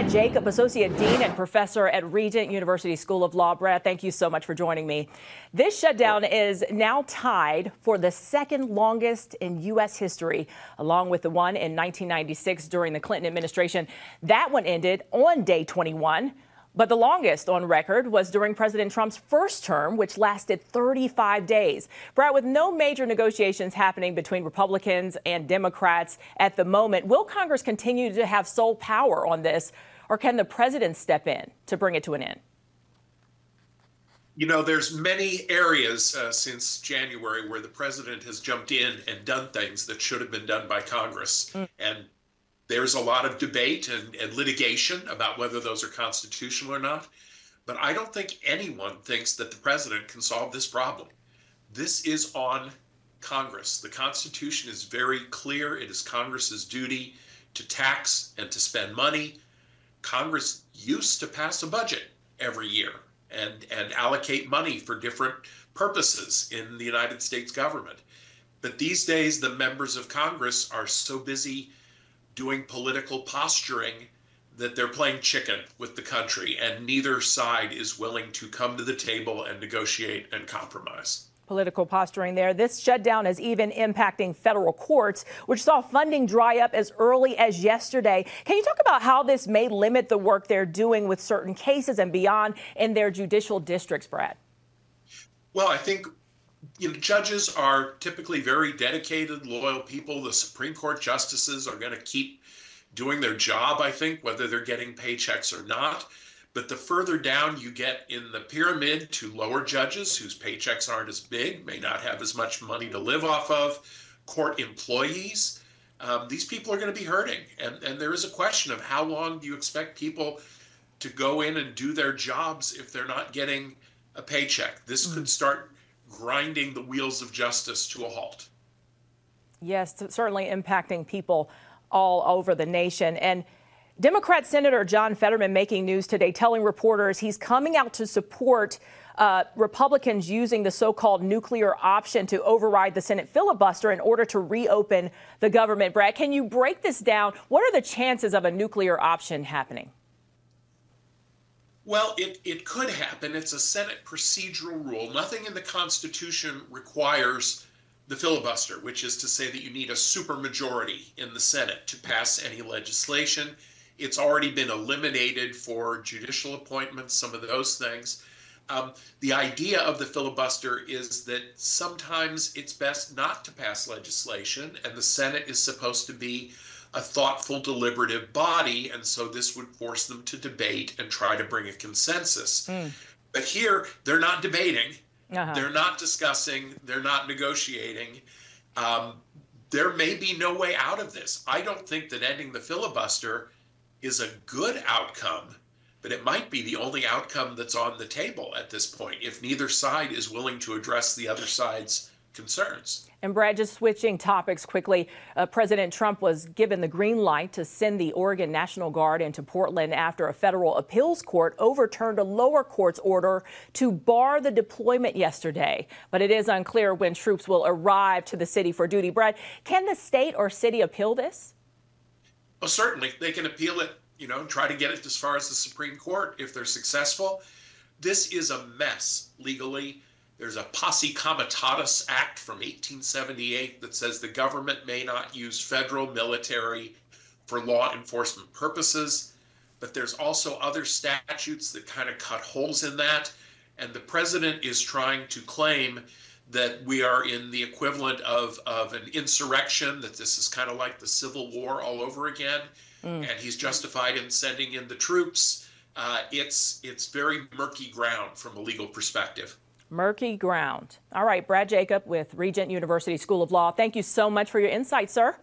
Brad Jacob, Associate Dean and Professor at Regent University School of Law. Brad, thank you so much for joining me. This shutdown is now tied for the second longest in U.S. history, along with the one in 1996 during the Clinton administration. That one ended on day 21. But the longest on record was during President Trump's first term, which lasted 35 days. Brad, with no major negotiations happening between Republicans and Democrats at the moment, will Congress continue to have sole power on this, or can the president step in to bring it to an end? You know, there's many areas since January where the president has jumped in and done things that should have been done by Congress. And there's a lot of debate and litigation about whether those are constitutional or not. But I don't think anyone thinks that the president can solve this problem. This is on Congress. The Constitution is very clear. It is Congress's duty to tax and to spend money. Congress used to pass a budget every year and allocate money for different purposes in the United States government. But these days, the members of Congress are so busy doing political posturing that they're playing chicken with the country, and neither side is willing to come to the table and negotiate and compromise. Political posturing there. This shutdown is even impacting federal courts, which saw funding dry up as early as yesterday. Can you talk about how this may limit the work they're doing with certain cases and beyond in their judicial districts, Brad? Well, I think judges are typically very dedicated, loyal people. The Supreme Court justices are going to keep doing their job, I think, whether they're getting paychecks or not. But the further down you get in the pyramid to lower judges whose paychecks aren't as big, may not have as much money to live off of, court employees, these people are going to be hurting. And there is a question of how long do you expect people to go in and do their jobs if they're not getting a paycheck? This could start grinding the wheels of justice to a halt. Yes, certainly impacting people all over the nation. And Democrat Senator John Fetterman making news today, telling reporters he's coming out to support Republicans using the so-called nuclear option to override the Senate filibuster in order to reopen the government. Brad, can you break this down? What are the chances of a nuclear option happening? Well, it could happen. It's a Senate procedural rule. Nothing in the Constitution requires the filibuster, which is to say that you need a supermajority in the Senate to pass any legislation. It's already been eliminated for judicial appointments, some of those things. The idea of the filibuster is that sometimes it's best not to pass legislation, and the Senate is supposed to be a thoughtful, deliberative body, and so this would force them to debate and try to bring a consensus. But here, they're not debating, they're not discussing, they're not negotiating. There may be no way out of this. I don't think that ending the filibuster is a good outcome, but it might be the only outcome that's on the table at this point, if neither side is willing to address the other side's concerns. And Brad, just switching topics quickly, President Trump was given the green light to send the Oregon National Guard into Portland after a federal appeals court overturned a lower court's order to bar the deployment yesterday. But it is unclear when troops will arrive to the city for duty. Brad, can the state or city appeal this? Well, certainly they can appeal it, and try to get it as far as the Supreme Court if they're successful. This is a mess legally. There's a Posse Comitatus Act from 1878 that says the government may not use federal military for law enforcement purposes, but there's also other statutes that kind of cut holes in that, and the president is trying to claim that we are in the equivalent of an insurrection, that this is kind of like the Civil War all over again, and he's justified in sending in the troops. It's very murky ground from a legal perspective. Murky ground. All right, Brad Jacob with Regent University School of Law. Thank you so much for your insight, sir.